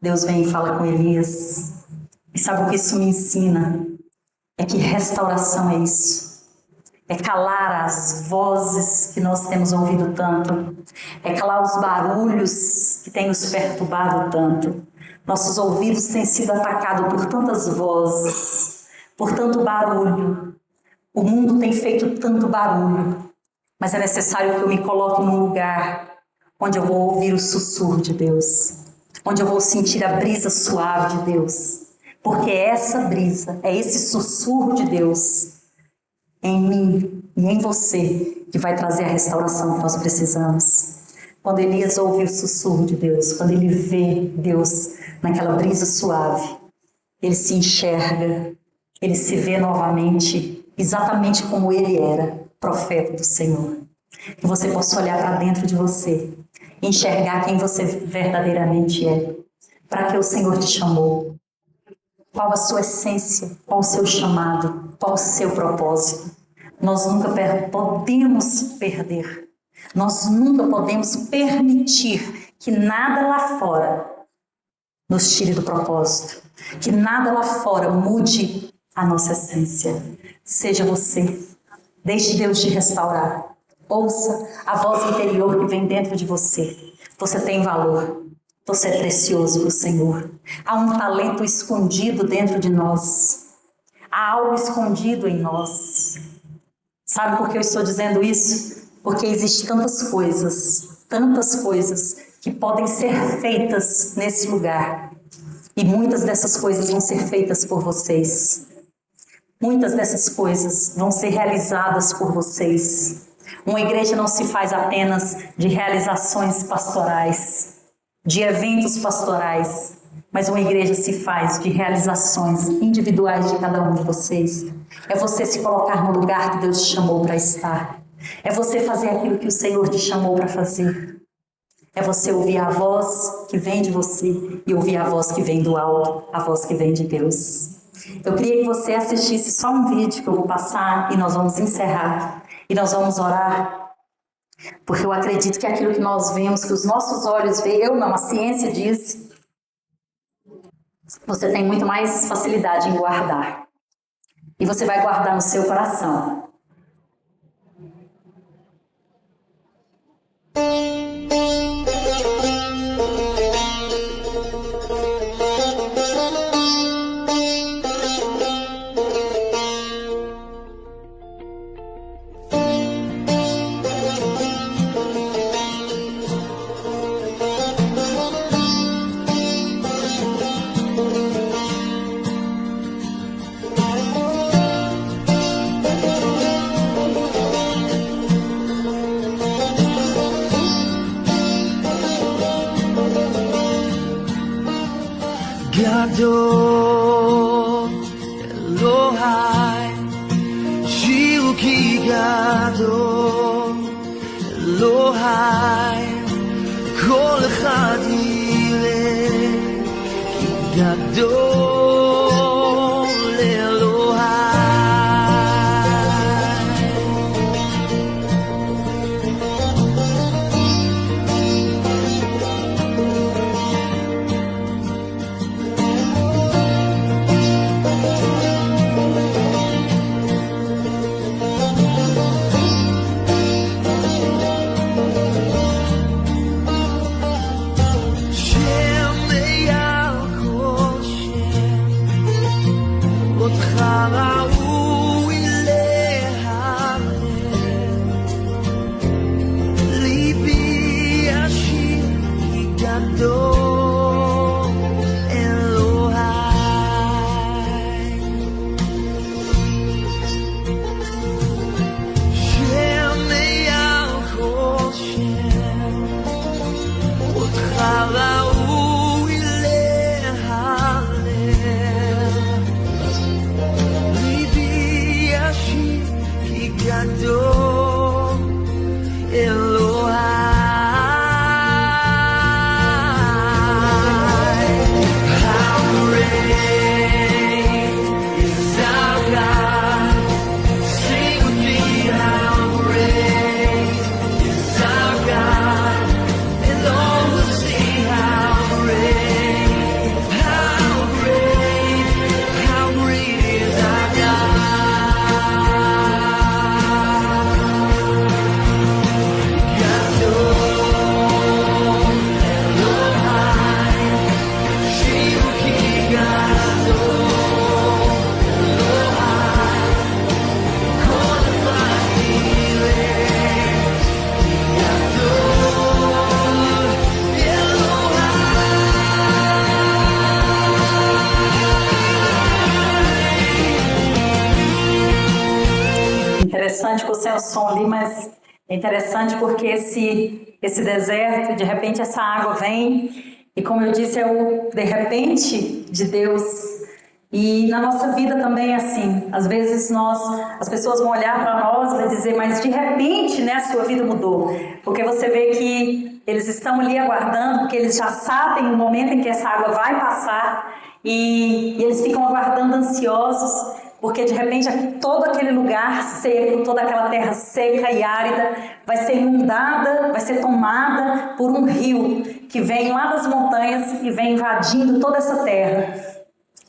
Deus vem e fala com Elias. E sabe o que isso me ensina? É que restauração é isso. É calar as vozes que nós temos ouvido tanto. É calar os barulhos que têm nos perturbado tanto. Nossos ouvidos têm sido atacados por tantas vozes, por tanto barulho. O mundo tem feito tanto barulho. Mas é necessário que eu me coloque num lugar onde eu vou ouvir o sussurro de Deus. Onde eu vou sentir a brisa suave de Deus. Porque essa brisa, é esse sussurro de Deus em mim e em você que vai trazer a restauração que nós precisamos. Quando Elias ouve o sussurro de Deus, quando ele vê Deus naquela brisa suave, ele se enxerga, ele se vê novamente exatamente como ele era, profeta do Senhor. Que você possa olhar para dentro de você, enxergar quem você verdadeiramente é, para que o Senhor te chamou. Qual a sua essência, qual o seu chamado, qual o seu propósito. Nós nunca podemos perder. Nós nunca podemos permitir que nada lá fora nos tire do propósito. Que nada lá fora mude a nossa essência. Seja você. Deixe Deus te restaurar. Ouça a voz interior que vem dentro de você. Você tem valor. Você é precioso para o Senhor. Há um talento escondido dentro de nós. Há algo escondido em nós. Sabe por que eu estou dizendo isso? Porque existem tantas coisas que podem ser feitas nesse lugar. E muitas dessas coisas vão ser feitas por vocês. Muitas dessas coisas vão ser realizadas por vocês. Uma igreja não se faz apenas de realizações pastorais, de eventos pastorais, mas uma igreja se faz de realizações individuais de cada um de vocês. É você se colocar no lugar que Deus te chamou para estar. É você fazer aquilo que o Senhor te chamou para fazer. É você ouvir a voz que vem de você e ouvir a voz que vem do alto, a voz que vem de Deus. Eu queria que você assistisse só um vídeo que eu vou passar e nós vamos encerrar. E nós vamos orar. Porque eu acredito que aquilo que nós vemos, que os nossos olhos veem, eu não, a ciência diz, você tem muito mais facilidade em guardar. E você vai guardar no seu coração. Gadol Elohai Shiluki Gadol Elohai Kol Echad Yireh Ki Gadol Elohai. Interessante que eu sei o som ali, mas é interessante porque esse deserto, de repente essa água vem e, como eu disse, é o de repente de Deus. E na nossa vida também é assim. Às vezes as pessoas vão olhar para nós e vão dizer, mas de repente, né, a sua vida mudou. Porque você vê que eles estão ali aguardando, porque eles já sabem o momento em que essa água vai passar e eles ficam aguardando ansiosos. Porque de repente todo aquele lugar seco, toda aquela terra seca e árida vai ser inundada, vai ser tomada por um rio que vem lá das montanhas e vem invadindo toda essa terra.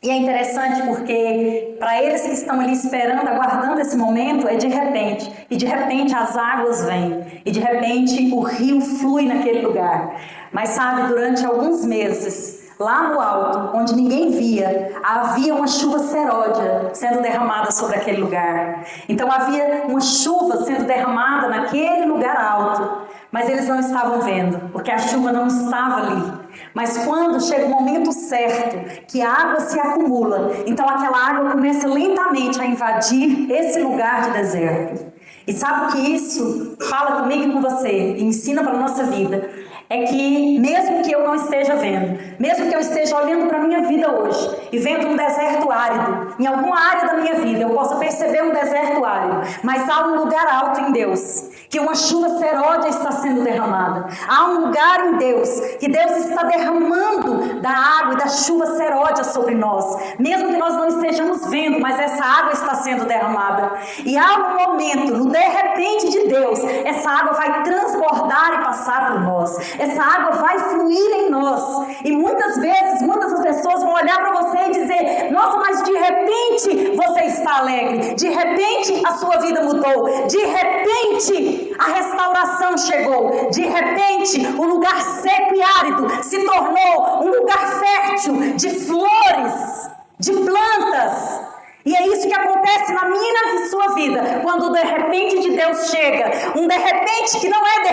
E é interessante porque para eles que estão ali esperando, aguardando esse momento, é de repente. E de repente as águas vêm. E de repente o rio flui naquele lugar. Mas sabe, durante alguns meses, lá no alto, onde ninguém via, havia uma chuva seródia sendo derramada sobre aquele lugar. Então havia uma chuva sendo derramada naquele lugar alto, mas eles não estavam vendo, porque a chuva não estava ali. Mas quando chega o momento certo, que a água se acumula, então aquela água começa lentamente a invadir esse lugar de deserto. E sabe o que isso fala comigo e com você, e ensina para a nossa vida? é que mesmo que eu não esteja vendo, mesmo que eu esteja olhando para a minha vida hoje e vendo um deserto árido, em alguma área da minha vida eu possa perceber um deserto árido, mas há um lugar alto em Deus, que uma chuva seródia está sendo derramada. Há um lugar em Deus, que Deus está derramando da água e da chuva seródia sobre nós, mesmo que nós não estejamos vendo, mas essa água está sendo derramada. E há um momento, no de repente de Deus, essa água vai transbordar e passar por nós. Essa água vai fluir em nós. E muitas vezes, muitas pessoas vão olhar para você e dizer: nossa, mas de repente você está alegre. De repente a sua vida mudou. De repente a restauração chegou. De repente o lugar seco e árido se tornou um lugar fértil de flores, de plantas. E é isso que acontece na minha e na sua vida, quando o de repente de Deus chega. Um de repente que não é de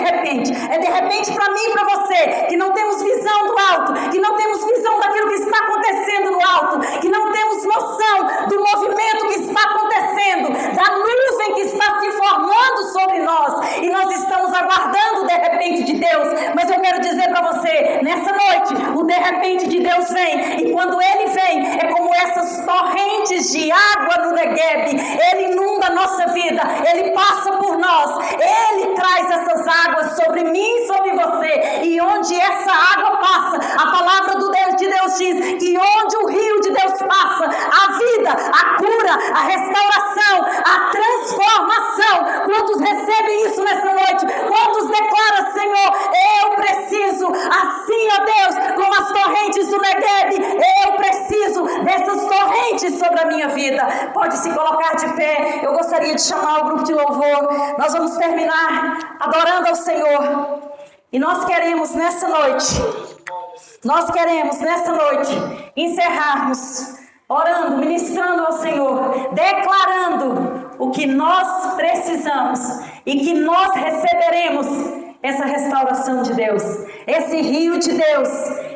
repente para mim e para você, que não temos visão do alto, que não temos visão daquilo que está acontecendo no alto, que não temos noção do movimento que está acontecendo, da nuvem que está se formando sobre nós, e nós estamos aguardando o de repente de Deus. Mas eu quero dizer para você, nessa noite, o de repente de Deus vem, e quando ele vem, é como essas torrentes de água no Negueb. Ele inunda a nossa vida, ele passa por nós, ele traz essas águas sobre mim e sobre você, e onde essa água passa, a palavra de Deus diz que onde o rio de Deus passa, a vida, a cura, a restauração, a transformação. Quantos recebem isso nessa noite? Quantos declaram: Senhor, eu preciso, assim, ó Deus, como as torrentes do Negueb, eu preciso dessas torrentes sobre a minha vida. Pode se colocar de pé. Eu gostaria de chamar o grupo de louvor. Nós vamos terminar adorando ao Senhor. E nós queremos nessa noite encerrarmos orando, ministrando ao Senhor, declarando o que nós precisamos e que nós receberemos essa restauração de Deus. Esse rio de Deus,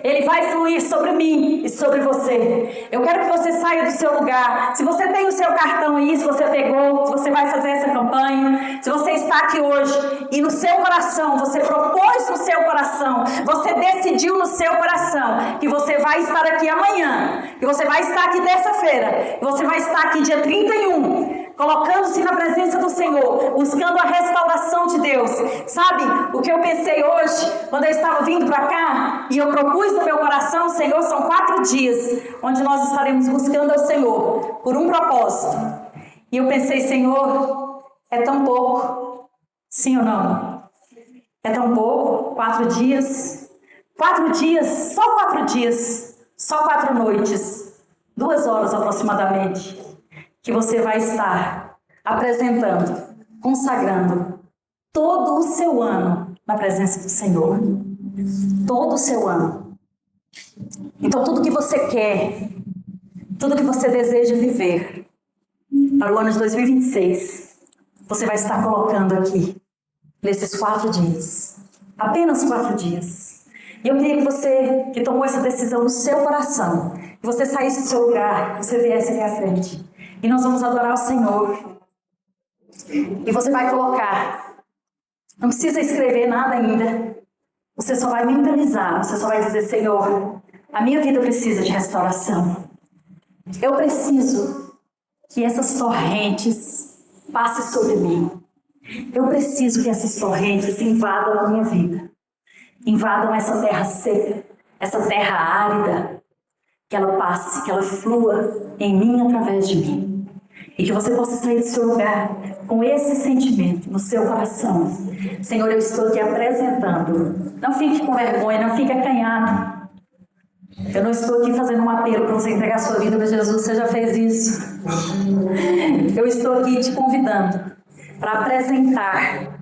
ele vai fluir sobre mim e sobre você. Eu quero que você saia do seu lugar. Se você tem o seu cartão aí, se você pegou, se você vai fazer essa campanha, se você está aqui hoje e no seu coração, você propôs no seu coração, você decidiu no seu coração que você vai estar aqui amanhã, que você vai estar aqui terça-feira, que você vai estar aqui dia 31, colocando-se na presença do Senhor, buscando a restauração de Deus. Sabe o que eu pensei hoje, quando eu estava vindo para cá, e eu propus no meu coração: Senhor, são 4 dias onde nós estaremos buscando ao Senhor por um propósito. E eu pensei: Senhor, é tão pouco, sim ou não? É tão pouco, 4 dias, 4 dias, só 4 noites, 2 horas aproximadamente, que você vai estar apresentando, consagrando todo o seu ano na presença do Senhor. Todo o seu ano. Então tudo que você quer, tudo que você deseja viver para o ano de 2026, você vai estar colocando aqui, nesses 4 dias. Apenas 4 dias. E eu queria que você, que tomou essa decisão no seu coração, que você saísse do seu lugar, que você viesse aqui à frente. E nós vamos adorar o Senhor. E você vai colocar. Não precisa escrever nada ainda. Você só vai mentalizar. Você só vai dizer: Senhor, a minha vida precisa de restauração. Eu preciso que essas torrentes passem sobre mim. Eu preciso que essas torrentes invadam a minha vida. Invadam essa terra seca, essa terra árida. Que ela passe, que ela flua em mim, através de mim. E que você possa sair do seu lugar com esse sentimento no seu coração. Senhor, eu estou aqui apresentando. Não fique com vergonha, não fique acanhado. Eu não estou aqui fazendo um apelo para você entregar a sua vida para Jesus, você já fez isso. Eu estou aqui te convidando para apresentar,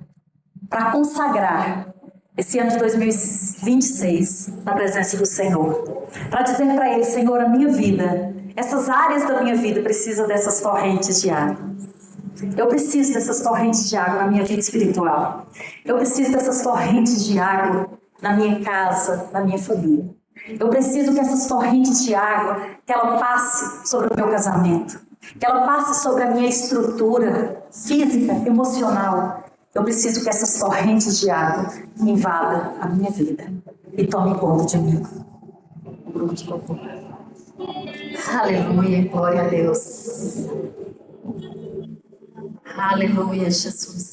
para consagrar esse ano de 2026 na presença do Senhor. Para dizer para Ele: Senhor, a minha vida, essas áreas da minha vida precisam dessas torrentes de água. Eu preciso dessas torrentes de água na minha vida espiritual. Eu preciso dessas torrentes de água na minha casa, na minha família. Eu preciso que essas torrentes de água, que ela passe sobre o meu casamento, que ela passe sobre a minha estrutura física, emocional, Eu preciso que essas torrentes de água invadam a minha vida e tome conta de mim. Aleluia, glória a Deus. Aleluia, Jesus.